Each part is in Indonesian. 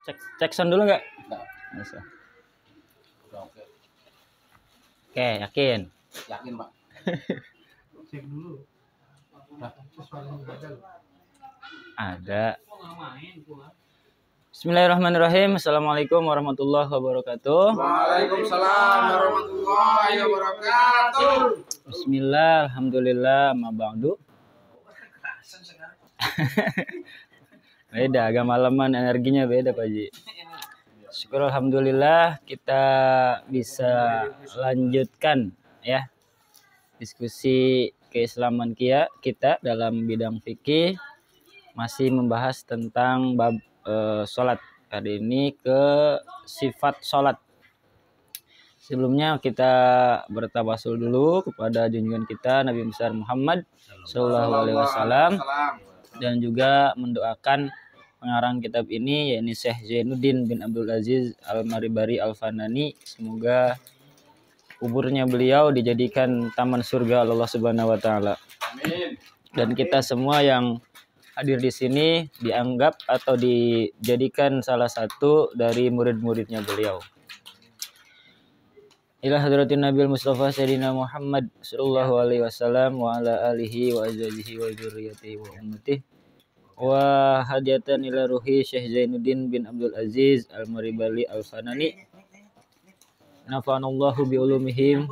Cek sound dulu nggak? Enggak. Bisa. Udah oke. Oke, yakin. Yakin, Pak. Cek dulu. Nah, Suaranya beda loh. Ada. Bismillahirrahmanirrahim. Assalamualaikum warahmatullahi wabarakatuh. Waalaikumsalam warahmatullahi wabarakatuh. Bismillah, alhamdulillah, ma ba'du. Beda, agak malaman energinya beda Pak Ji. Syukur alhamdulillah kita bisa lanjutkan ya diskusi keislaman kita dalam bidang fikih, masih membahas tentang bab sholat. Kali ini ke sifat sholat. Sebelumnya kita bertawasul dulu kepada junjungan kita Nabi besar Muhammad Sallallahu Alaihi Wasallam dan juga mendoakan pengarang kitab ini yakni Syekh Zainuddin bin Abdul Aziz Al-Maribari Al-Fanani. Semoga kuburnya beliau dijadikan taman surga Allah Subhanahu wa taala. Amin. Dan kita semua yang hadir di sini dianggap atau dijadikan salah satu dari murid-muridnya beliau. Ila hadratin Nabil Mustafa Sayyidina Muhammad sallallahu alaihi wasallam wa ala alihi wa azwajihi wa dzurriyyatihi wa ummatihi wa hadiatan ila ruhi Syekh Zainuddin bin Abdul Aziz Al-Maribali Al-Fanani. Nafa'anallahu bi ulumihim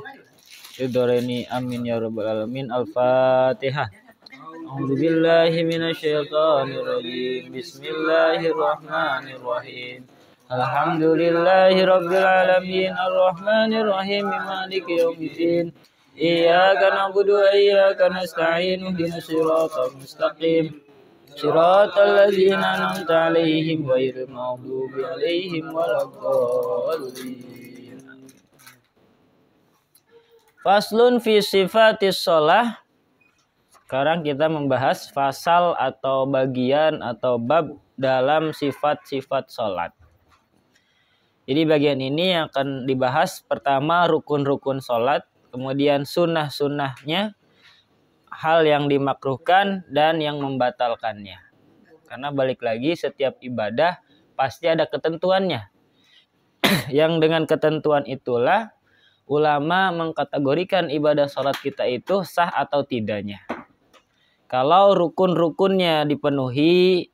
fid-dharaini amin ya rabbal alamin. Al-Fatihah. A'udzubillahi minasyaitonir rajim. Bismillahirrahmanirrahim. Alhamdulillahi rabbil alamin arrahmanir rahim maliki yaumiddin. Iyyaka na'budu wa iyyaka nasta'in ihdinas siratal mustaqim. Siratal ladzina an'amta 'alaihim ghairil maghdubi 'alaihim waladdallin. Faslun fi sifatis shalah. Sekarang kita membahas fasal atau bagian atau bab dalam sifat-sifat salat. Jadi bagian ini yang akan dibahas pertama rukun-rukun sholat, kemudian sunnah-sunnahnya, hal yang dimakruhkan dan yang membatalkannya. Karena balik lagi setiap ibadah pasti ada ketentuannya. Yang dengan ketentuan itulah ulama mengkategorikan ibadah sholat kita itu sah atau tidaknya. Kalau rukun-rukunnya dipenuhi,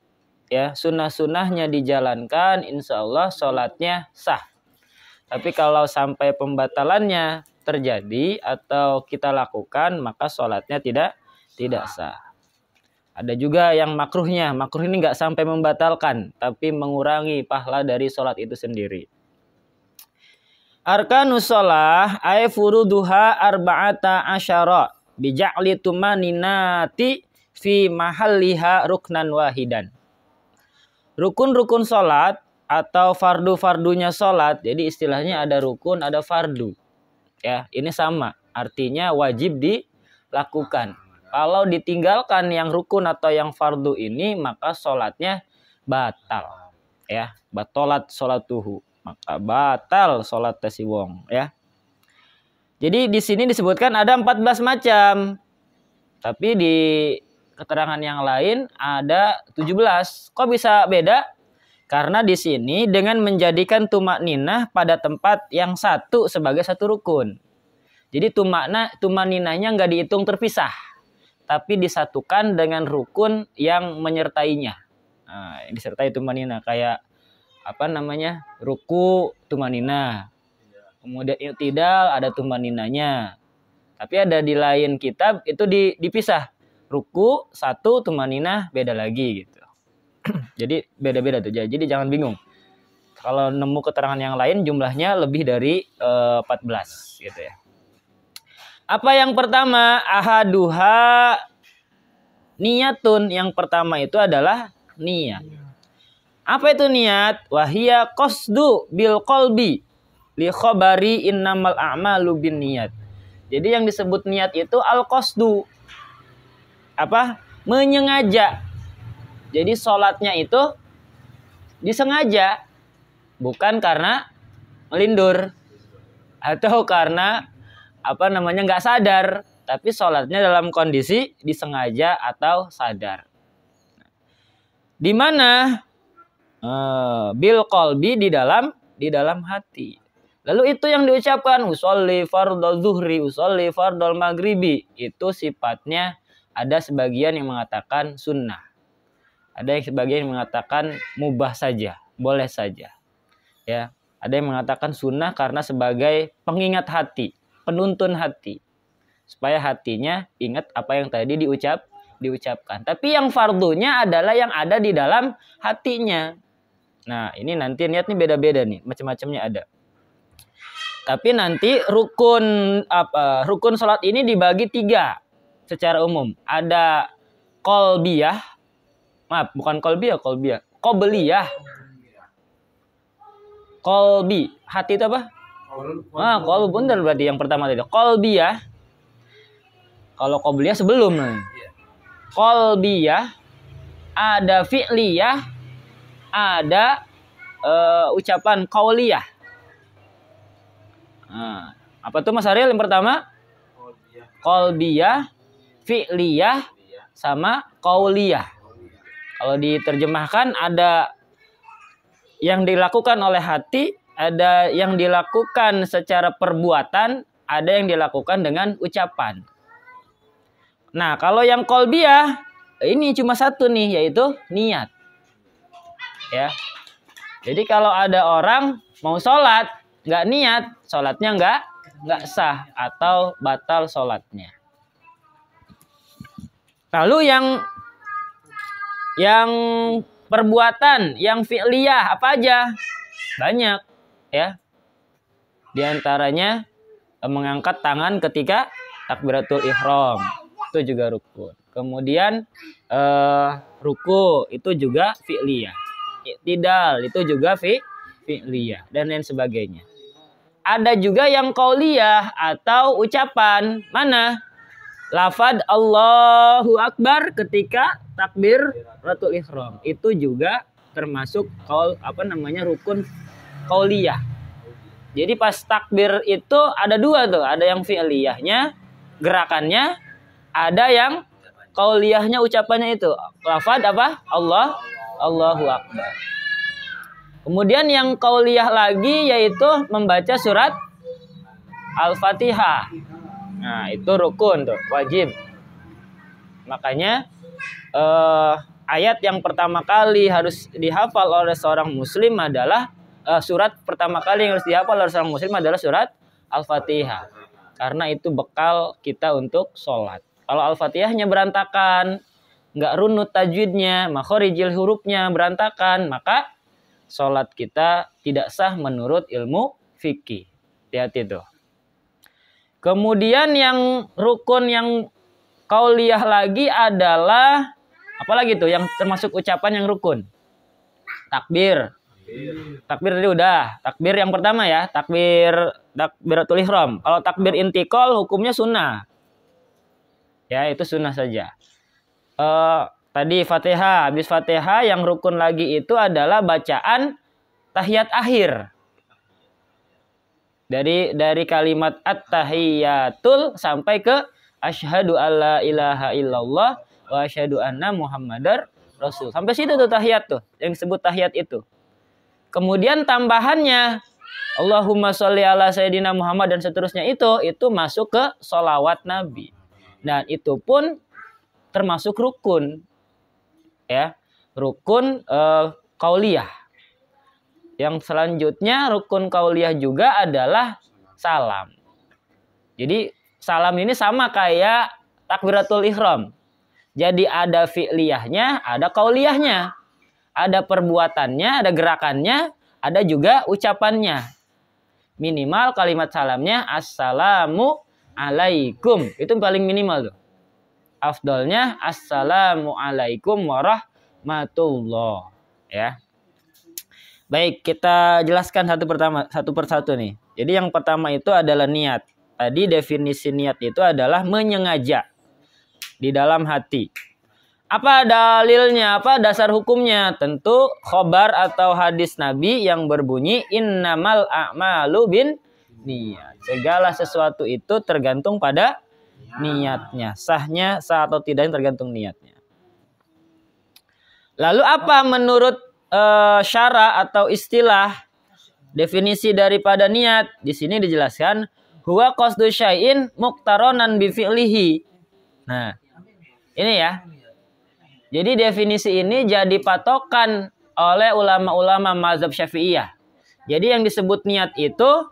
ya sunnah-sunnahnya dijalankan, insya Allah sholatnya sah. Tapi kalau sampai pembatalannya terjadi atau kita lakukan, maka sholatnya tidak sah. Ada juga yang makruhnya. Makruh ini nggak sampai membatalkan, tapi mengurangi pahala dari sholat itu sendiri. Arkanus sholah ay furuduha arba'ata asyara bija'li tumaninati fi mahalliha ruknan wahidan. Rukun-rukun sholat atau fardu-fardunya sholat, jadi istilahnya ada rukun, ada fardu. Ya, ini sama, artinya wajib dilakukan. Kalau ditinggalkan yang rukun atau yang fardu ini, maka sholatnya batal. Ya, batolat sholatuhu, maka batal sholat si wong. Ya, jadi di sini disebutkan ada 14 macam, tapi di keterangan yang lain ada 17. Kok bisa beda? Karena di sini dengan menjadikan tumakninah pada tempat yang satu sebagai satu rukun. Jadi tumakninahnya nggak dihitung terpisah, tapi disatukan dengan rukun yang menyertainya. Nah, disertai tumakninah kayak ruku tumakninah. Kemudian i'tidal ada tumakninahnya. Tapi ada di lain kitab itu dipisah. Ruku satu, tumaninah beda lagi gitu. Jadi beda-beda tuh. Jadi jangan bingung. Kalau nemu keterangan yang lain jumlahnya lebih dari 14 gitu ya. Apa yang pertama? Ahaduha niyatun. Yang pertama itu adalah niat. Apa itu niat? Wahia qasdu bil qalbi li khabari innamal a'malu bin niyat. Jadi yang disebut niat itu al qasdu. Menyengaja. Jadi sholatnya itu disengaja, bukan karena melindur atau karena nggak sadar, tapi sholatnya dalam kondisi disengaja atau sadar. Di mana bil qalbi di dalam hati. Lalu itu yang diucapkan usolli fardhu zuhri, usolli fardhu maghribi, itu sifatnya ada sebagian yang mengatakan sunnah. Ada yang sebagian yang mengatakan mubah saja, boleh saja. Ya, ada yang mengatakan sunnah karena sebagai pengingat hati, penuntun hati. Supaya hatinya ingat apa yang tadi diucapkan. Tapi yang fardunya adalah yang ada di dalam hatinya. Nah, ini nanti niat nih beda-beda nih, macam-macamnya ada. Tapi nanti rukun salat ini dibagi 3 secara umum. Ada qalbiyah, maaf bukan qalbiyah, qabliyah. Qalbi, hati itu apa? Qalb benar berarti yang pertama tadi. Qalbiyah. Kalau qabliyah sebelum. Qalbiyah, ada fi'liyah, ada ucapan qauliyah. Nah, apa tuh Mas Ariel yang pertama? Qalbiyah, fi'liyah, sama qauliyah. Kalau diterjemahkan ada yang dilakukan oleh hati, ada yang dilakukan secara perbuatan, ada yang dilakukan dengan ucapan. Nah, kalau yang qalbiyah ini cuma satu nih, yaitu niat. Ya. Jadi kalau ada orang mau sholat nggak niat, sholatnya nggak sah atau batal sholatnya. Lalu yang perbuatan, yang fi'liyah apa aja? Banyak, ya. Di antaranya mengangkat tangan ketika takbiratul ihram, itu juga rukun. Kemudian ruku itu juga fi'liyah. Iktidal itu juga fi'liyah dan lain sebagainya. Ada juga yang qauliyah atau ucapan. Mana? Lafad Allahu Akbar ketika takbiratul ihram. Itu juga termasuk rukun qauliyah. Jadi pas takbir itu ada 2 tuh, ada yang fi'liyahnya, gerakannya, ada yang qauliyahnya, ucapannya itu. Lafad apa? Allahu Akbar. Kemudian yang qauliyah lagi yaitu membaca surat Al-Fatihah. Nah, itu rukun tuh, wajib. Makanya ayat yang pertama kali harus dihafal oleh seorang muslim adalah surat pertama kali yang harus dihafal oleh seorang muslim adalah surat Al-Fatihah. Karena itu bekal kita untuk sholat. Kalau Al-Fatihahnya berantakan, nggak runut tajwidnya, makhorijil hurufnya berantakan, maka sholat kita tidak sah menurut ilmu fikih. Hati-hati tuh. Kemudian yang rukun yang qauliyah lagi adalah apa lagi tuh yang termasuk ucapan yang rukun? Takbir. Takbir tadi udah. Takbir yang pertama ya, takbiratul ihram. Kalau takbir intikal hukumnya sunnah. Ya, itu sunnah saja. Tadi Fatihah, habis Fatihah yang rukun lagi itu adalah bacaan tahiyat akhir. Dari kalimat at-tahiyatul sampai ke asyhadu alla ilaha illallah wa asyhadu anna muhammadar rasul. Sampai situ tuh tahiyat tuh, yang disebut tahiyat itu. Kemudian tambahannya Allahumma sholli ala sayyidina Muhammad dan seterusnya itu masuk ke sholawat Nabi. Dan itu pun termasuk rukun. Ya, rukun qauliyah. Yang selanjutnya rukun qauliyah juga adalah salam. Jadi salam ini sama kayak takbiratul ihram. Jadi ada fi'liyahnya, ada qauliyahnya. Ada perbuatannya, ada gerakannya, ada juga ucapannya. Minimal kalimat salamnya assalamu alaikum. Itu paling minimal tuh. Afdolnya assalamu alaikum warahmatullah. Ya. Baik, kita jelaskan satu persatu nih. Jadi yang pertama itu adalah niat. Tadi definisi niat itu adalah menyengaja di dalam hati. Apa dalilnya? Apa dasar hukumnya? Tentu khobar atau hadis Nabi yang berbunyi innamal a'malu bin niat. Segala sesuatu itu tergantung pada niatnya. Sahnya sah atau tidaknya tergantung niatnya. Lalu apa menurut syara atau istilah definisi daripada niat di sini dijelaskan huwa qasdu syai'in muqtaronan bi fi'lihi. Nah, ini ya. Jadi definisi ini jadi patokan oleh ulama-ulama mazhab Syafi'iyah. Jadi yang disebut niat itu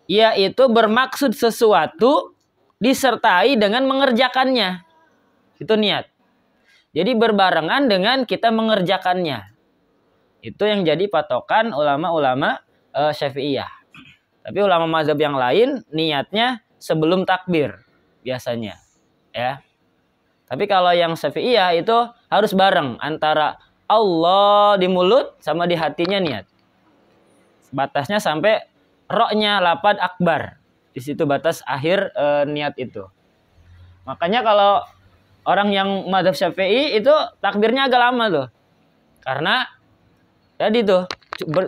yaitu bermaksud sesuatu disertai dengan mengerjakannya. Itu niat. Jadi berbarengan dengan kita mengerjakannya. Itu yang jadi patokan ulama-ulama Syafi'iyah. Tapi ulama mazhab yang lain niatnya sebelum takbir biasanya, ya. Tapi kalau yang Syafi'iyah itu harus bareng antara Allah di mulut sama di hatinya niat. Batasnya sampai roknya lapad akbar. Di situ batas akhir niat itu. Makanya kalau orang yang mazhab Syafi'i itu takbirnya agak lama tuh. Karena tadi tuh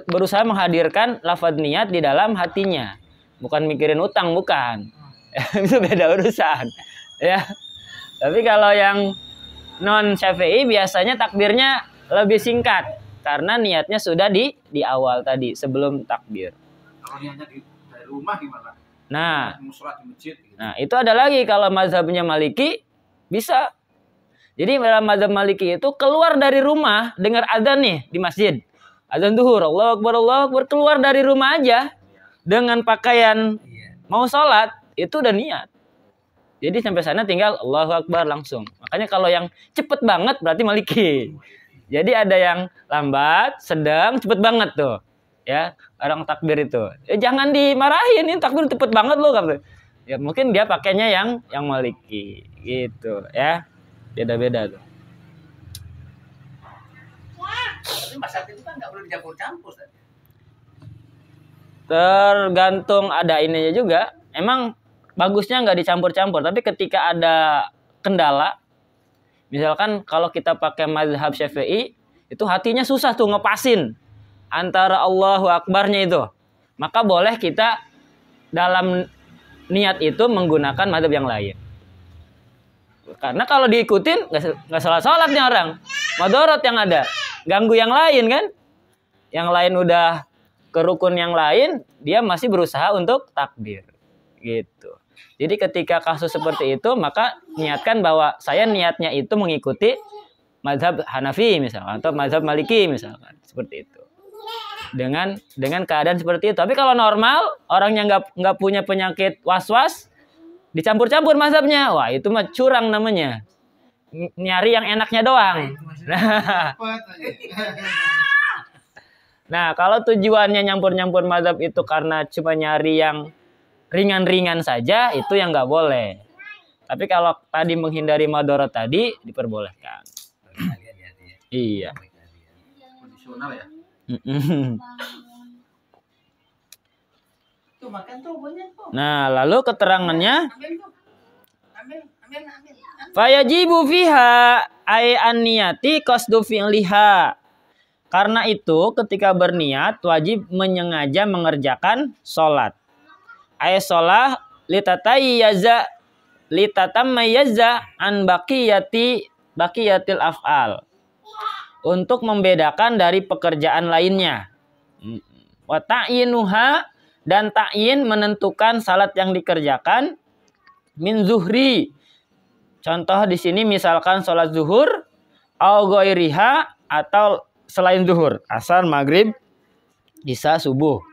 berusaha menghadirkan lafaz niat di dalam hatinya. Bukan mikirin utang, bukan. Itu beda urusan. Ya. Tapi kalau yang non Syafi'i biasanya takbirnya lebih singkat karena niatnya sudah di awal tadi sebelum takbir. Kalau niatnya dari rumah gimana? Nah, Mau sholat di masjid. Gitu. nah itu ada lagi kalau mazhabnya Maliki bisa. Jadi dalam mazhab Maliki itu keluar dari rumah dengar azan nih di masjid. Azan zuhur, Allahu Akbar, keluar dari rumah aja dengan pakaian mau sholat itu udah niat. Jadi sampai sana tinggal Allahu Akbar langsung. Makanya kalau yang cepet banget berarti Maliki. Jadi ada yang lambat, sedang, cepet banget tuh. Ya, orang takbir itu. Jangan dimarahin, ini takbir cepet banget loh. Ya mungkin dia pakainya yang Maliki gitu ya. Beda-beda tuh. Tapi masak itu kan nggak perlu dicampur-campur. Tergantung ada ininya juga. Emang bagusnya nggak dicampur-campur, tapi ketika ada kendala, misalkan kalau kita pakai mazhab Syafi'i, itu hatinya susah tuh ngepasin antara Allahu Akbarnya itu. Maka boleh kita dalam niat itu menggunakan mazhab yang lain. Karena kalau diikutin nggak salah-salat nih orang, madorot yang ada, ganggu yang lain kan? Yang lain udah ke rukun yang lain, dia masih berusaha untuk takbir, gitu. Jadi ketika kasus seperti itu, maka niatkan bahwa saya niatnya itu mengikuti mazhab Hanafi misalkan atau mazhab Maliki misalkan, seperti itu. Dengan keadaan seperti itu. Tapi kalau normal, orang yang nggak punya penyakit was-was, dicampur-campur mazhabnya, wah itu mah curang namanya. Nyari yang enaknya doang. Nah, kalau tujuannya nyampur-nyampur mazhab itu karena cuma nyari yang ringan-ringan saja, itu yang nggak boleh. Tapi kalau tadi menghindari madorot tadi, diperbolehkan. Iya. Kondisional ya. Tuh makan tuh banyak tuh. Nah, lalu keterangannya, Ambil. fayajibu fiha ay an-niyati qasdu fi'liha. Karena itu ketika berniat wajib menyengaja mengerjakan sholat. Ay sholah litatammayyaza an baqiyatil af'al. Untuk membedakan dari pekerjaan lainnya. Wa ta'yinuha, dan ta'yin menentukan salat yang dikerjakan min zuhri. Contoh di sini misalkan sholat zuhur au ghairiha, atau selain zuhur, asar, maghrib, isya, subuh.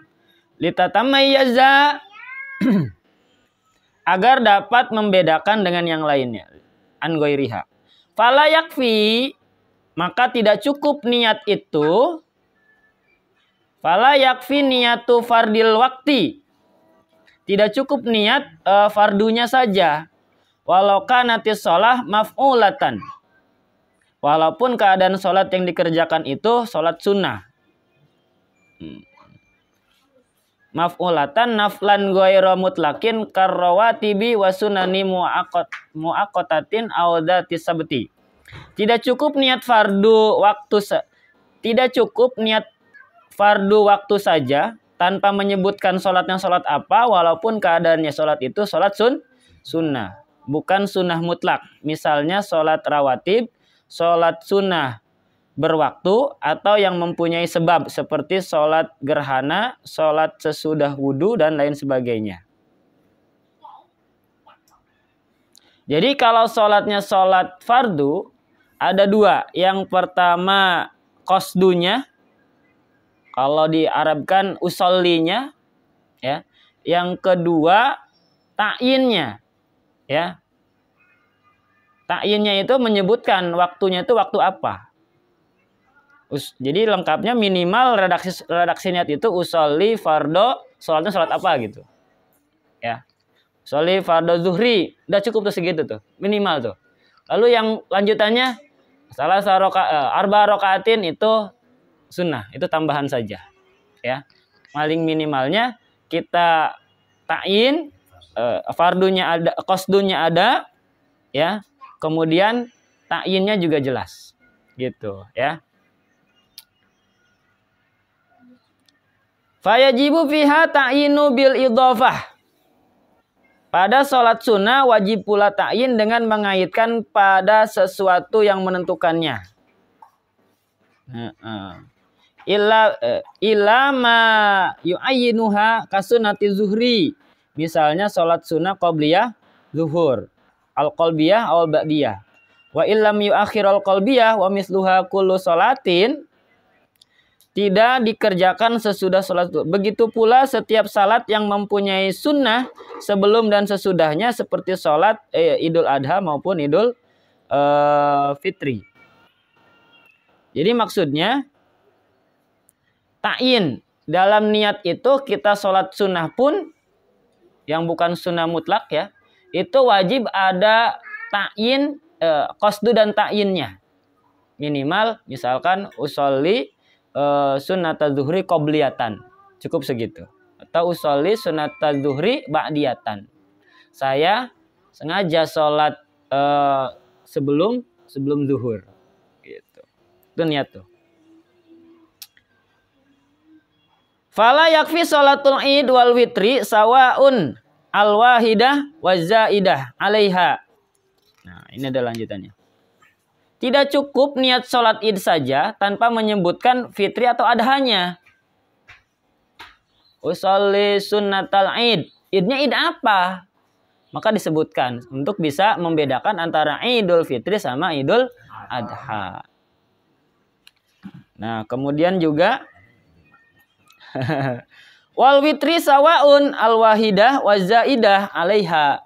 Litatammayyaza agar dapat membedakan dengan yang lainnya. An ghairiha. Fala yakfi, maka tidak cukup niat itu. Fala yakfi niyatu fardil wakti. Tidak cukup niat fardunya saja. Walau kanatis sholah maf'ulatan. Walaupun keadaan sholat yang dikerjakan itu sholat sunnah. Maf'ulatan naflan ghairu mutlakin karrawatibi wa sunani muaqqatatin aw dzati sabti. Tidak cukup niat fardu waktu saja tanpa menyebutkan sholatnya sholat apa, walaupun keadaannya sholat itu sholat sunnah, bukan sunnah mutlak. Misalnya sholat rawatib, sholat sunnah berwaktu atau yang mempunyai sebab seperti sholat gerhana, sholat sesudah wudhu dan lain sebagainya. Jadi kalau sholatnya sholat fardu ada dua. Yang pertama qasdunya, kalau diarabkan usollinya, ya. Yang kedua ta'yinnya, ya. Ta'yinnya itu menyebutkan waktunya itu waktu apa. Jadi lengkapnya minimal redaksi niat itu usolli fardo, sholatnya sholat apa gitu, ya. Usolli fardo zuhri, udah cukup tuh segitu tuh, minimal tuh. Lalu yang lanjutannya salah arba rokaatin itu sunnah, itu tambahan saja, ya. Paling minimalnya kita ta'yin, fardunya ada, qasdunya ada, ya. Kemudian ta'yinnya juga jelas, gitu, ya. Fayajibu fiha ta'yinu bil idhofah. Pada sholat sunnah wajib pula ta'yin dengan mengaitkan pada sesuatu yang menentukannya. Illa ma yu'ayyinuha kasunati zuhri. Misalnya sholat sunnah qabliyah zuhur, al-qalbiyah awal ba'diyah. Wa illam yu'akhirul qalbiyah wa misluha kullu sholatin, tidak dikerjakan sesudah sholat. Begitu pula setiap salat yang mempunyai sunnah sebelum dan sesudahnya seperti sholat Idul Adha maupun Idul Fitri. Jadi maksudnya ta'yin dalam niat itu kita sholat sunnah pun yang bukan sunnah mutlak, ya, itu wajib ada ta'yin, qasdu dan ta'yinnya. Minimal misalkan usolli sunnata zuhri qobliyatan, cukup segitu. Atau usolli sunnata zuhri ba'diyatan, saya sengaja sholat sebelum zuhur, gitu. Itu niat tuh. Fala yakfi sholatul id wal witri sawaun al wahidah wa zaidah alaiha. Nah, ini ada lanjutannya. Tidak cukup niat sholat id saja tanpa menyebutkan fitri atau adhanya. Usolli sunnatal id. Idnya id apa? Maka disebutkan untuk bisa membedakan antara Idul Fitri sama Idul Adha. Nah, kemudian juga wal witri sawaun al wahidah wa zaidah alaiha.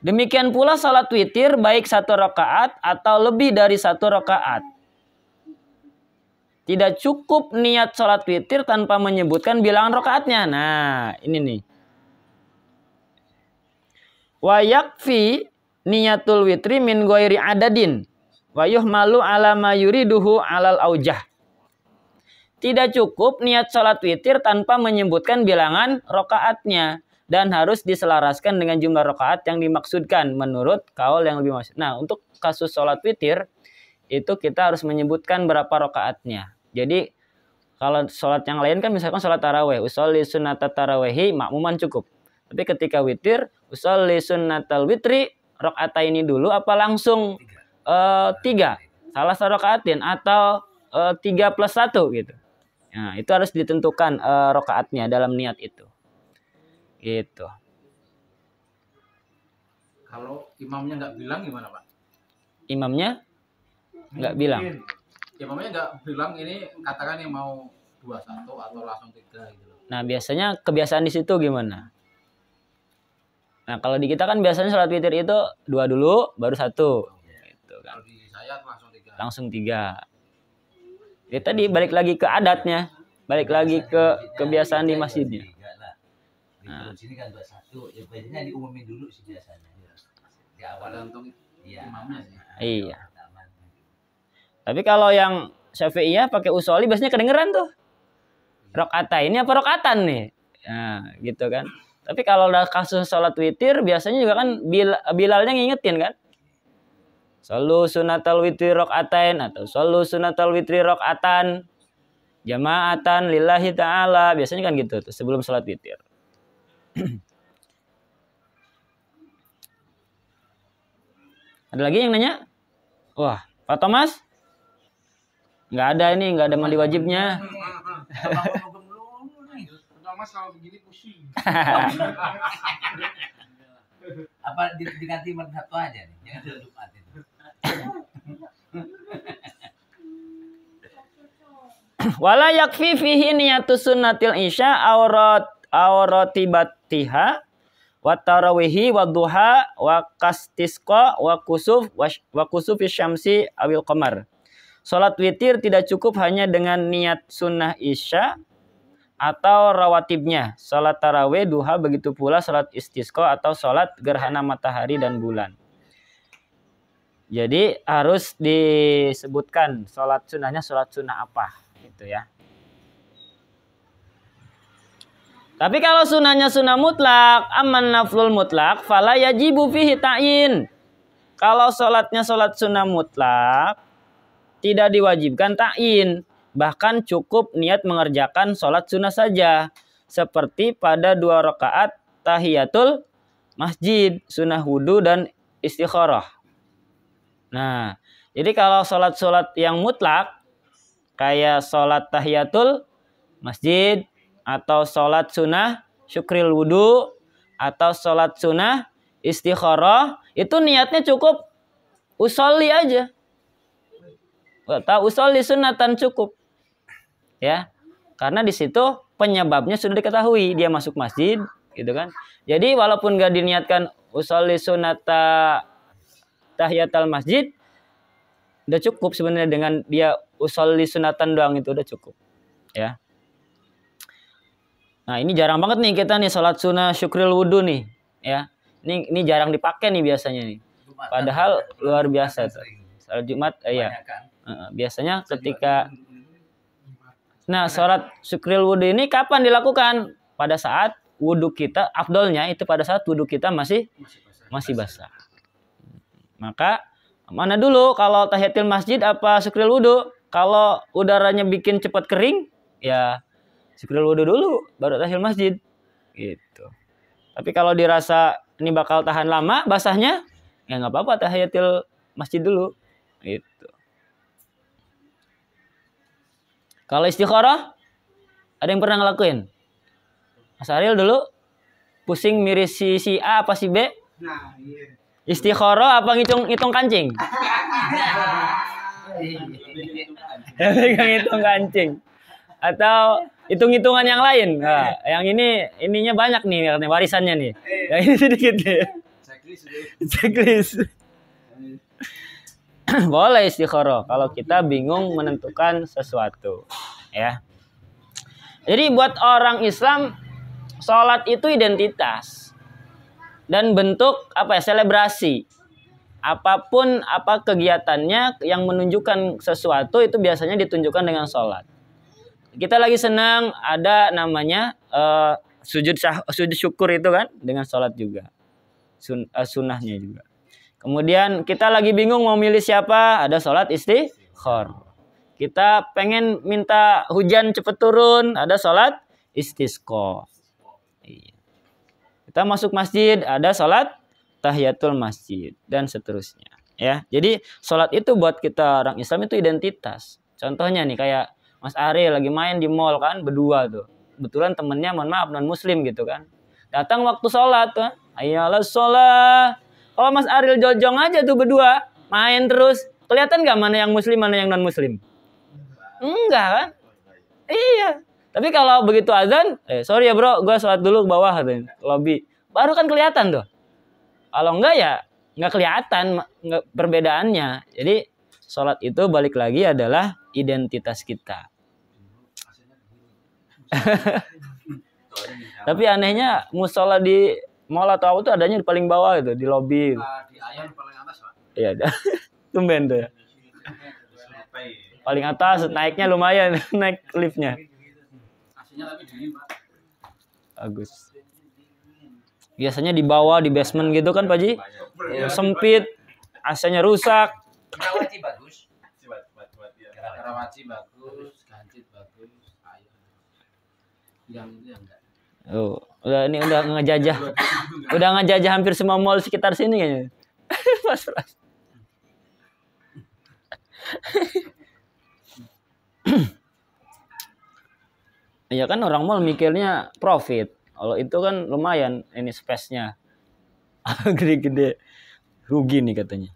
Demikian pula salat witir baik 1 rakaat atau lebih dari 1 rakaat. Tidak cukup niat salat witir tanpa menyebutkan bilangan rakaatnya. Nah, ini nih. Wa yakfi niyatul witri min ghairi adadin wa yuhmalu ala ma yuriduhu alal aujah. Tidak cukup niat salat witir tanpa menyebutkan bilangan rakaatnya. Dan harus diselaraskan dengan jumlah rakaat yang dimaksudkan menurut kaul yang lebih maksud. Nah, untuk kasus sholat witir itu kita harus menyebutkan berapa rakaatnya. Jadi kalau sholat yang lain kan misalkan sholat taraweh, usolli sunnatat tarawehi makmuman cukup. Tapi ketika witir, usolli sunnatal witri rakaataini dulu apa langsung 3? Salah satu rakaatin atau 3 plus 1 gitu. Nah, itu harus ditentukan rakaatnya dalam niat itu. Gitu. Kalau imamnya nggak bilang gimana, Pak? Imamnya nggak bilang. Imamnya nggak bilang ini katakan yang mau 21 atau langsung 3 gitu loh. Nah, biasanya kebiasaan di situ gimana? Nah, kalau di kita kan biasanya sholat witir itu 2 dulu baru 1. Gitu kan. Kalau di saya langsung 3. Langsung 3. Jadi tadi balik lagi ke adatnya, balik lagi ke kebiasaan di masjidnya. Nah, di sini kan 21, ya biasanya diumumin dulu sih biasanya. Di awal Tergantung ya, imamnya sih. Iya. Tapi kalau yang Syafi'iyah pakai usolli biasanya kedengeran tuh. Rakaat ini apa rakaatan nih? Nah, gitu kan. Tapi kalau udah kasus sholat witir biasanya juga kan Bilalnya ngingetin kan. Shollu sunnatal witri rakaatain atau shollu sunnatal witri rakaatan jamaatan lillahi ta'ala. Biasanya kan gitu tuh sebelum sholat witir. Ada lagi yang nanya? Wah, Pak Thomas? Nggak ada ini, nggak ada mandi wajibnya. Pertama kalau begini pusing. Apa diganti malam Sabtu aja nih? Jangan sudah Jumat itu. Wala yakfi fihi niyatus sunnatil isya auratibatiha wa tarawihi wa duha wa kastisqa wa kusuf syamsi awil qamar. Salat witir tidak cukup hanya dengan niat sunnah isya atau rawatibnya. Salat tarawih, duha, begitu pula salat istisqa atau salat gerhana matahari dan bulan. Jadi harus disebutkan salat sunnahnya salat sunnah apa gitu ya. Tapi kalau sunnahnya sunnah mutlak, aman naflul mutlak, fala yajibu fihi ta'yin. Kalau salatnya salat sunnah mutlak, tidak diwajibkan ta'yin. Bahkan cukup niat mengerjakan salat sunnah saja. Seperti pada 2 rakaat tahiyatul masjid, sunnah wudu dan istikharah. Nah, jadi kalau salat-salat yang mutlak, kayak salat tahiyatul masjid, atau sholat sunnah syukril wudu, atau sholat sunnah istikharah, itu niatnya cukup usolli aja, atau usolli sunnatan cukup ya, karena di situ penyebabnya sudah diketahui, dia masuk masjid gitu kan. Jadi walaupun gak diniatkan usolli sunnata tahiyatul masjid, udah cukup sebenarnya dengan dia usolli sunnatan doang, itu udah cukup ya. Nah, ini jarang banget nih kita nih sholat sunnah syukril wudu nih ya. Ini jarang dipakai nih biasanya nih. Padahal luar biasa tuh. Salat Jumat iya. Biasanya ketika sholat syukril wudu ini kapan dilakukan? Pada saat wudu kita, afdolnya itu pada saat wudu kita masih basah. Maka mana dulu kalau tahiyatul masjid apa syukril wudu? Kalau udaranya bikin cepat kering, ya syukril wudu dulu, baru tahiyatul masjid, gitu. Tapi kalau dirasa ini bakal tahan lama basahnya, ya nggak apa-apa tahiyatul masjid dulu, gitu. Kalau istikharah, ada yang pernah ngelakuin? Mas Ariel dulu pusing miris si A apa si B? Nah, iya. Istikharah apa ngitung kancing? Ngitung kancing. Atau hitung-hitungan yang lain. Nah, yang ininya banyak nih warisannya nih. Yang ini sedikit nih. Checklist. Boleh istikharah kalau kita bingung menentukan sesuatu, ya. Jadi buat orang Islam, sholat itu identitas dan bentuk selebrasi. Apapun kegiatannya yang menunjukkan sesuatu itu biasanya ditunjukkan dengan sholat. Kita lagi senang, ada namanya sujud syukur itu kan, dengan sholat juga, sunnahnya juga. Kemudian kita lagi bingung mau milih siapa, ada sholat istikhar. Kita pengen minta hujan cepet turun, ada sholat istisqa. Kita masuk masjid, ada sholat tahiyatul masjid dan seterusnya. Ya, jadi sholat itu buat kita orang Islam itu identitas. Contohnya nih kayak Mas Ari lagi main di mall kan, berdua tuh. Kebetulan temennya mohon maaf non muslim gitu kan. Datang waktu sholat tuh, ayalah sholat. Kalau Mas Ariel jojong aja tuh berdua, main terus. Kelihatan gak mana yang muslim, mana yang non muslim? Enggak kan? Iya. Tapi kalau begitu azan, sorry ya bro, gue sholat dulu ke bawah katanya, lobby. Baru kan kelihatan tuh. Kalau enggak ya nggak kelihatan perbedaannya. Jadi sholat itu balik lagi adalah identitas kita. Tapi anehnya musola di mall atau apa tuh adanya di paling bawah itu, di lobi. Di ayam paling atas, Pak. Iya, tumben tuh ya. Paling atas, naiknya lumayan, naik liftnya. Aslinya tapi dingin, Pak. Bagus. Biasanya di bawah, di basement gitu kan Pak Ji. Sempit, AC-nya rusak. Karawaci bagus. Karawaci bagus, Gancit bagus, ayam. Yang itu yang enggak. Oh, udah ngejajah hampir semua mall sekitar sini kayaknya. Mas. Ya kan orang mall mikirnya profit. Kalau itu kan lumayan ini space-nya. Gede-gede. Rugi nih katanya.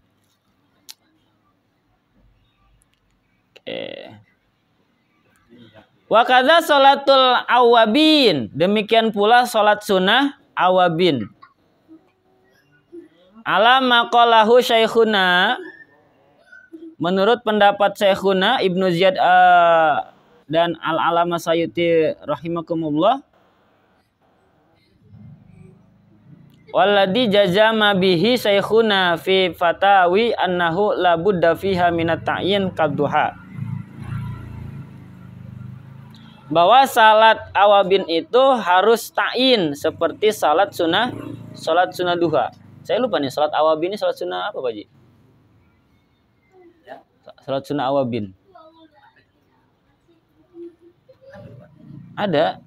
Oke. Wa kadza salatul awabin. Demikian pula salat sunnah awabin. Ala maqalahu syekhuna. Menurut pendapat Syekhuna Ibnu Ziyad dan Al-Alama Sayyuti rahimakumullah, walladhi jazama bihi Syekhuna fi fatawi annahu la budda fiha minat ta'yin kadduha. Bahwa salat awabin itu harus ta'yin seperti salat sunnah duha. Saya lupa nih, salat awabin ini salat sunnah apa Pak Ji? Salat sunnah awabin. Ada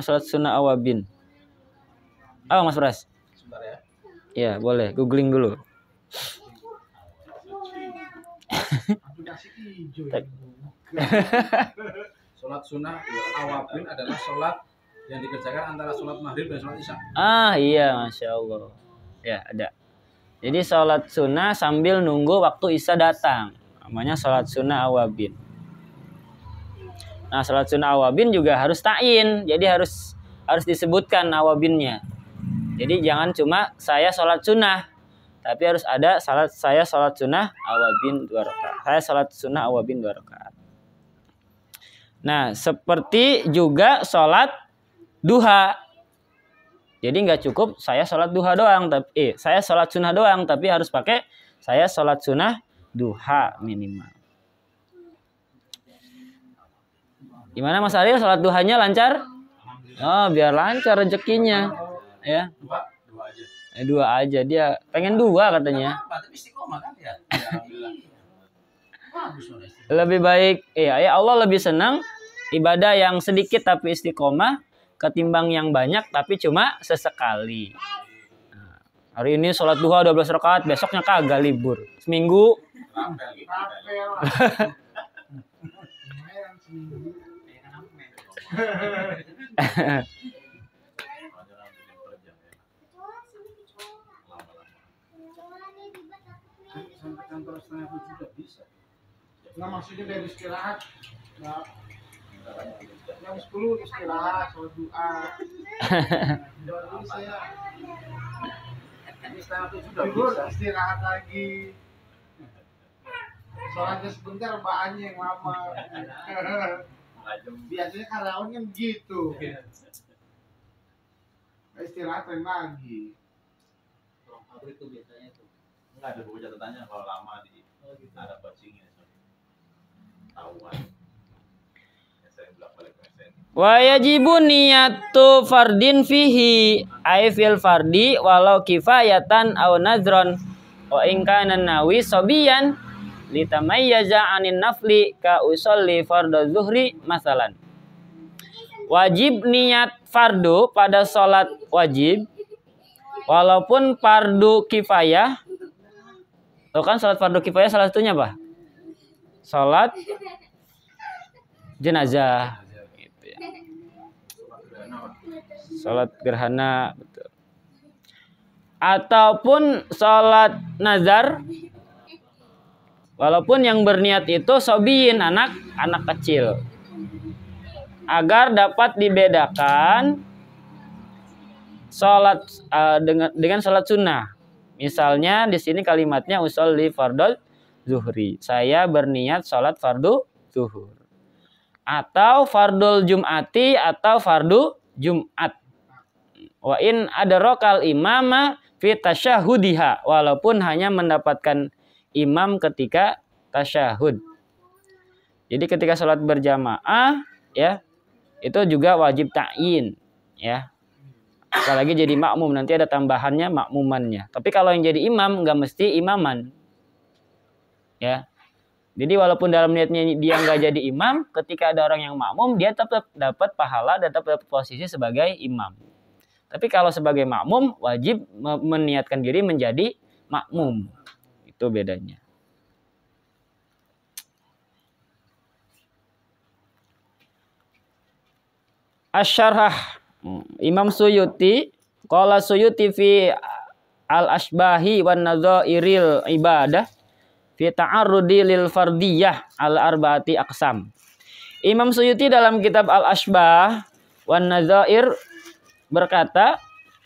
salat sunnah awabin. Apa Mas Pras? Sebentar ya. Ya, boleh. Googling dulu. Aplikasi hijau. Sholat sunnah awabin adalah sholat yang dikerjakan antara sholat maghrib dan sholat isya. Ah iya, Masya Allah. Ya, ada. Jadi sholat sunnah sambil nunggu waktu isya datang. Namanya sholat sunnah awabin. Nah, sholat sunnah awabin juga harus ta'in. Jadi harus disebutkan awabinnya. Jadi jangan cuma saya sholat sunnah, tapi harus ada saya sholat sunnah awabin 2 rakaat. Saya sholat sunnah awabin 2 rakaat. Nah, seperti juga sholat duha. Jadi nggak cukup saya sholat duha doang, tapi saya sholat sunnah doang, tapi harus pakai saya sholat sunnah duha minimal. Gimana Mas Ariel, sholat duhanya lancar? Oh, biar lancar rezekinya. Ya. Dua aja. 2 aja, dia pengen 2 katanya. Tapi istiqomah kan ya. Lebih baik, ya Allah lebih senang ibadah yang sedikit tapi istiqomah ketimbang yang banyak tapi cuma sesekali. Nah, hari ini sholat duha 12 rakaat, besoknya kagak, libur. Seminggu. Sampai kantor setengah 7 juga bisa. Nah, maksudnya dari istirahat. Nah, jam 10 istirahat, sholat doa. Baru saya Ini setengah 7 udah tidur, bisa. istirahat lagi. Sholatnya sebentar, bahannya yang lama. Biasanya karyawan kan gitu. Istirahat lagi. Orang pabrik tuh biasanya tuh. Enggak ada buku catatannya kalau lama di ada bajingnya. Tahuan. Saya bolak-balik mesin. Wa yajibu niyatu fardin fihi ay fil fardi walau kifayatan aw nazron wa in kana nawi sabiyan litamayyaza anin nafli ka usolli fardhu zuhri masalan. Wajib niat fardu pada sholat wajib walaupun fardu kifayah. Tuh kan sholat fardu kifayah salah satunya apa? Sholat jenazah. Sholat gerhana, betul. Ataupun sholat nazar, walaupun yang berniat itu sobiin, anak kecil, agar dapat dibedakan sholat dengan sholat sunnah. Misalnya di sini kalimatnya usolli fardhu zuhri, saya berniat sholat fardu zuhur, atau fardul jum'ati atau fardu Jumat. Wa in adarokal imama fi tasyahudiha, walaupun hanya mendapatkan imam ketika tasyahud. Jadi ketika sholat berjamaah ya itu juga wajib ta'yin ya. Apalagi jadi makmum nanti ada tambahannya makmumannya. Tapi kalau yang jadi imam nggak mesti imaman. Ya. Jadi walaupun dalam niatnya dia nggak jadi imam, ketika ada orang yang makmum dia tetap dapat pahala dan tetap dapat posisi sebagai imam. Tapi kalau sebagai makmum wajib meniatkan diri menjadi makmum. Itu bedanya. Asy-Syarah Imam Suyuti qala Suyuti fi al-asbahi wan nadzairil ibadah fi ta'arrudi lil fardiyah al arbaati aqsam. Imam Suyuti dalam kitab Al-Asbah wan Nadzair berkata,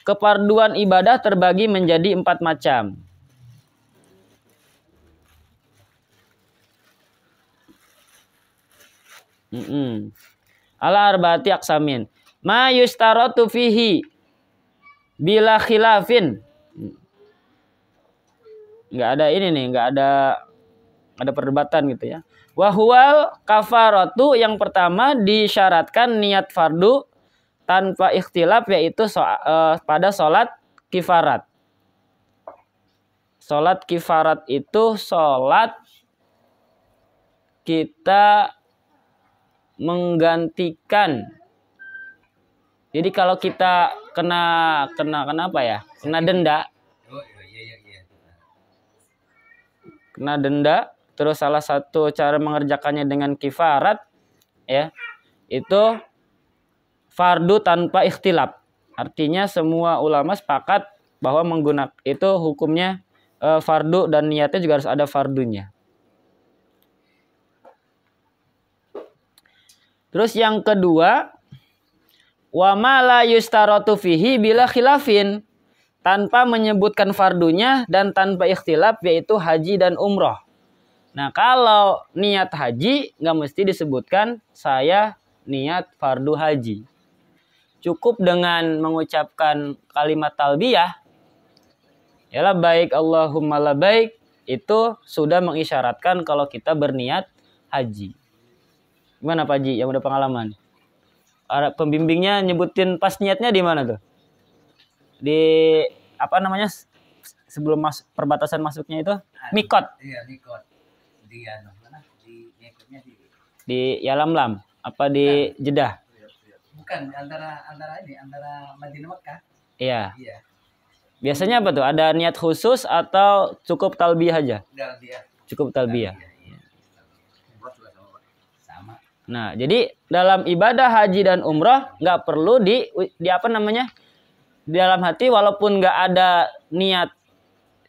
keparduan ibadah terbagi menjadi 4 macam. Ala arbaati aqsamin. Ma yustaratu fihi bila khilafin. Enggak ada ini nih, enggak ada perdebatan gitu ya. Wahwal kafaratu, yang pertama disyaratkan niat fardu tanpa ikhtilaf, yaitu pada sholat kifarat. Sholat kifarat itu sholat kita menggantikan. Jadi kalau kita kena apa ya? Kena denda. Kena denda. Terus salah satu cara mengerjakannya dengan kifarat, ya, itu fardu tanpa ikhtilaf. Artinya semua ulama sepakat bahwa menggunakan itu hukumnya fardu dan niatnya juga harus ada fardunya. Terus yang kedua, wa ma la yustaratu fihi bila khilafin, tanpa menyebutkan fardunya dan tanpa ikhtilaf, yaitu haji dan umroh. Nah, kalau niat haji nggak mesti disebutkan saya niat fardu haji. Cukup dengan mengucapkan kalimat talbiyah, ya labbaik Allahumma labbaik, itu sudah mengisyaratkan kalau kita berniat haji. Gimana Pak Haji yang udah pengalaman? Pembimbingnya nyebutin pas niatnya di mana tuh? Di apa namanya? Sebelum perbatasan masuknya itu mikot. Iya, mikot. Di Yalamlam apa di Jeddah? Bukan, antara Madinah Mekah. Iya. Biasanya apa tuh? Ada niat khusus atau cukup talbiyah aja? Cukup talbiyah. Sama. Nah, jadi dalam ibadah haji dan umroh nggak perlu di apa namanya? Di dalam hati, walaupun nggak ada niat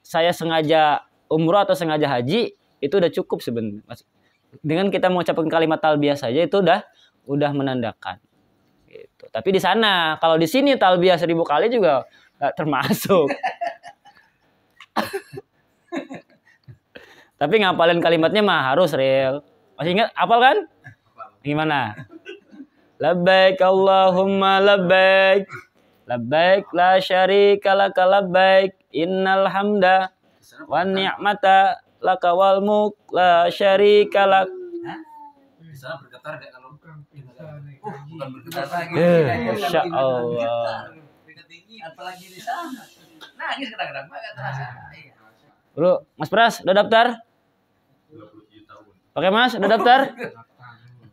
saya sengaja umroh atau sengaja haji, itu udah cukup sebenarnya. Dengan kita mengucapkan kalimat talbiyah saja itu udah menandakan. Gitu. Tapi di sana, kalau di sini talbiyah 1000 kali juga nggak termasuk. Tapi ngapalin kalimatnya mah harus real. Masih ingat? Hafal kan? Gimana? Labbaik Allahumma labbaik. Labbaik la syarika laka labbaik. Innal hamda wan ni'mata laka wal mulk la syarika lak. Di sana bergetar enggak kalau bukan bergetar lagi. Masya Allah. Apalagi di sana. Nangis kadang-kadang enggak terasa. Iya. Bro, Mas Pras, udah daftar? Oke Mas, udah daftar?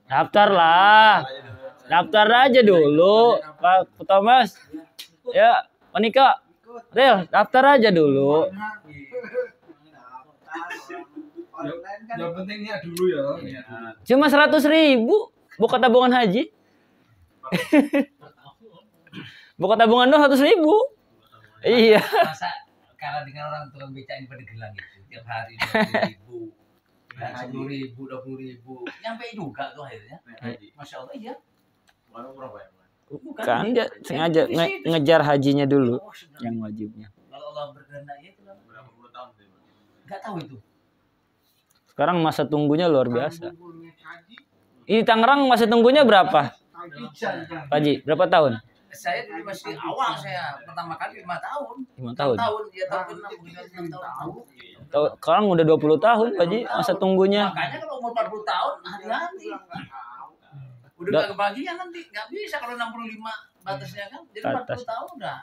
Daftar lah. Daftar aja dulu, Pak Thomas. Ya, Monika. Rel, daftar aja dulu. Yang penting niat dulu ya. Cuma 100.000 buka tabungan haji. Buka tabungan doang 100.000. Iya. Masa kalah dengan orang tukang beca ini pada gelang itu tiap hari 20.000, 10.000, 20.000, nyampe juga tuh akhirnya. Masya Allah iya. Kan dia sengaja ngejar hajinya dulu yang wajibnya. Kalau Allah berkehendak ya itu berapa puluh tahun sih? Enggak tahu itu. Sekarang masa tunggunya luar biasa. Ini Tangerang masa tunggunya berapa? Pak Haji, berapa tahun? Saya dulu masih awal, saya pertama kali 5 tahun. 5 tahun. 6 tahun, dia tahun ke-6 tahun. Sekarang udah 20 tahun Pak Haji masa tunggunya. Makanya kalau umur 40 tahun hati-hati. Udah gak kebagian nanti, nggak bisa kalau 65 batasnya kan. Jadi 40 tahun udah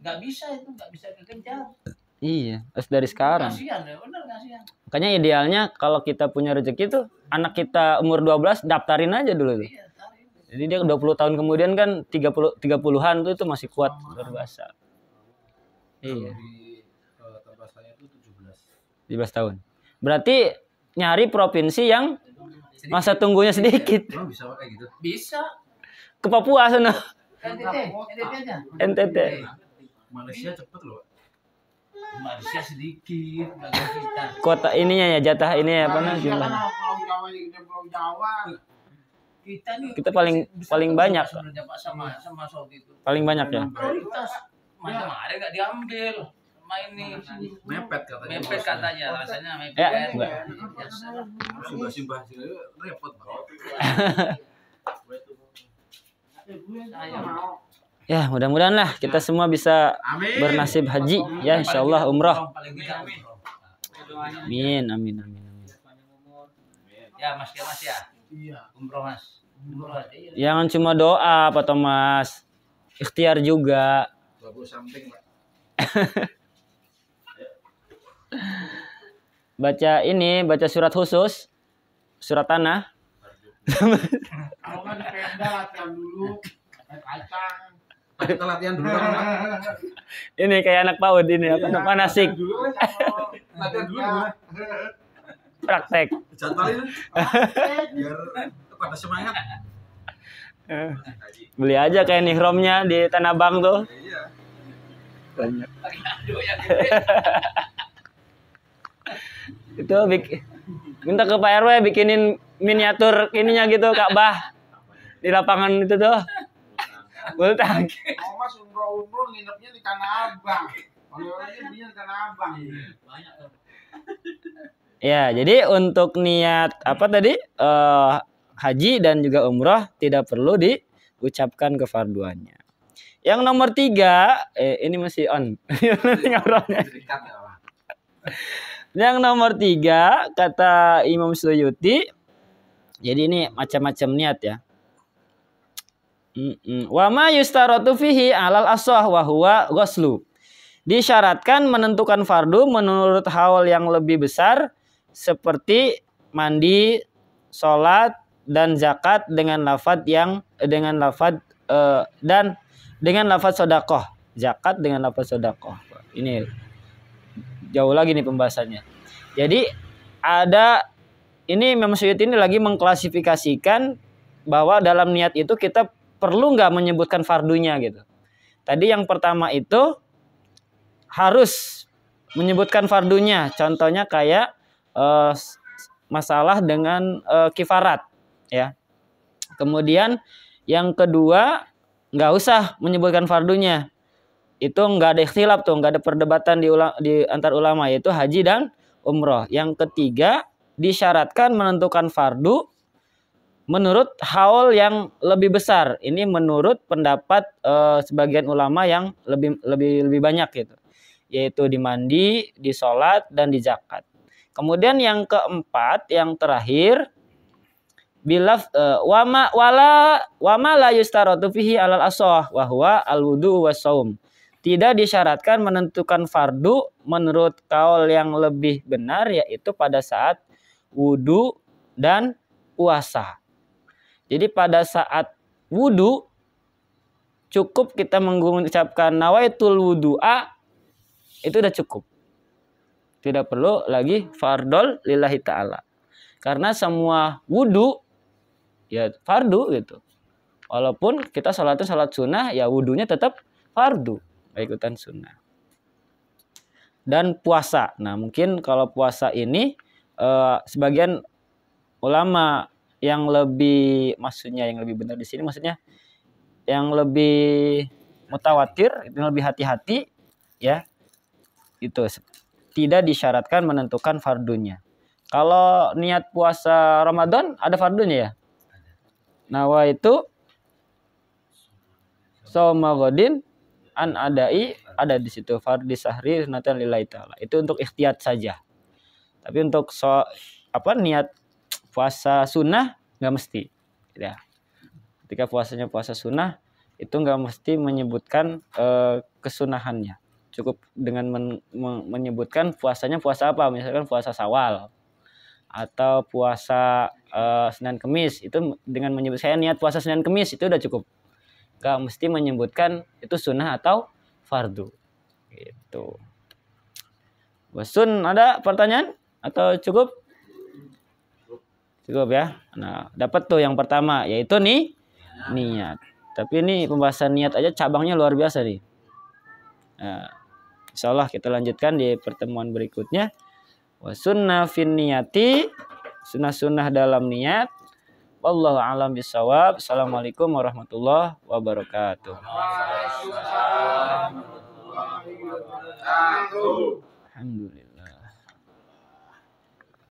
nggak bisa itu, nggak bisa kekejar. Iya, harus dari sekarang. Kasihan ya, bener kasihan. Makanya idealnya kalau kita punya rezeki tuh anak kita umur 12 daftarin aja dulu tuh. Iya, tarik. Jadi dia 20 tahun kemudian kan 30-an tuh itu masih kuat luar biasa. Iya. Di tempat saya itu 17. 17 tahun. Berarti nyari provinsi yang masa tunggunya sedikit. Bisa kayak gitu. Bisa. Ke Papua sana. NTT aja. NTT. Malaysia cepet loh. Malaysia sedikit bagi kita. Kota ininya ya, jatah ini apa namanya Malaysia kan jumlah. sama Pulau Jawa ini Pulau Jawa. Kita nih Kita paling banyak. sebenarnya Pak sama Saudi itu. Paling banyak ya. Prioritas macam ada nggak diambil sama ini. Mepet katanya. Mepet katanya, rasanya mepet. Ya, enggak. Simbah-simbah sih repot banget. Ya, mudah-mudahan lah kita semua bisa Amin. bernasib haji ya, insyaallah umrah. Paling tidak, amin. Amin, amin, amin, amin. Ya Mas ya. Iya. Umroh Mas. Umroh aja. Ya. Jangan cuma doa, Pak Thomas. Ikhtiar juga. 20 something, Pak. Baca surat khusus, surat tanah. Kalau kan di Pemda latihan dulu, naik kacang. Kita latihan dulu kan, Pak. Ini kayak anak PAUD ini, apa anak manasik, Dulu kan sama Latihan dulu gimana? praktek. Jadwalin biar pada semangat. Beli aja kayak nihromnya di Tanah Abang tuh. Iya. Banyak. Aduh, yang gede. Itu minta ke Pak RW bikinin miniatur ininya gitu, Ka'bah di lapangan itu tuh. Bulu tangkis. mau mas umroh nginepnya di Tanah Abang. Oleh-olehnya belinya di Tanah Abang. Banyak tuh. Ya, jadi untuk niat apa tadi haji dan juga umroh tidak perlu diucapkan kefarduannya. Yang nomor 3, ini masih on. Ngobrolnya. Dekat ya, Pak. Yang nomor 3 kata Imam Suyuti. Jadi ini macam-macam niat ya. Wa ma yustaratu fihi alal ashah wa huwa ghuslu. Disyaratkan menentukan fardu menurut hal yang lebih besar seperti mandi, sholat dan zakat dengan lafaz sedekah. Zakat dengan lafaz sedekah. Ini jauh lagi nih pembahasannya. Jadi ini Imam Suyuti ini lagi mengklasifikasikan bahwa dalam niat itu kita perlu nggak menyebutkan fardunya gitu. Tadi yang pertama itu harus menyebutkan fardunya. Contohnya kayak masalah dengan kifarat ya. Kemudian yang kedua nggak usah menyebutkan fardunya. Itu nggak ada ikhtilaf tuh, nggak ada perdebatan di antar ulama, yaitu haji dan umroh. Yang ketiga disyaratkan menentukan fardu menurut haul yang lebih besar. Ini menurut pendapat sebagian ulama yang lebih banyak gitu. Yaitu di mandi, di sholat, dan di zakat. Kemudian yang keempat, yang terakhir, bilaf wama la yustaratu fihi alal ashah wa huwa al-wudu was-shaum. Tidak disyaratkan menentukan fardu menurut kaul yang lebih benar, yaitu pada saat wudu dan puasa. Jadi pada saat wudu cukup kita mengucapkan nawaitul wudu'a, itu udah cukup. Tidak perlu lagi fardol lillahi ta'ala. Karena semua wudu ya fardu gitu. Walaupun kita sholat sunnah, ya wudunya tetap fardu, ikutan sunnah. Dan puasa. Nah mungkin kalau puasa ini sebagian ulama yang lebih, maksudnya yang lebih benar di sini, maksudnya yang lebih mutawatir, yang lebih hati-hati ya, itu tidak disyaratkan menentukan fardunya. Kalau niat puasa Ramadan ada fardunya ya. Nawa itu shauma ghadin an adai, ada di situ fardhi sahri sunatan lillahi ta'ala. Itu untuk ikhtiyat saja. Tapi untuk niat puasa sunnah nggak mesti ya. Ketika puasanya puasa sunnah itu nggak mesti menyebutkan kesunahannya. Cukup dengan menyebutkan puasanya puasa apa, misalkan puasa Syawal atau puasa Senin Kemis, itu dengan menyebut saya niat puasa Senin Kemis itu udah cukup. Nggak mesti menyebutkan itu sunnah atau fardu gitu. Bosun, ada pertanyaan atau cukup? Cukup ya. Nah, dapat tuh yang pertama, yaitu niat. Tapi ini pembahasan niat aja cabangnya luar biasa nih. Nah, insya Allah kita lanjutkan di pertemuan berikutnya. Wa sunnah fin niyati, sunnah-sunnah dalam niat. Wallahu a'lam bishawab. Assalamualaikum warahmatullahi wabarakatuh. Waalaikumsalam warahmatullahi wabarakatuh. Alhamdulillah.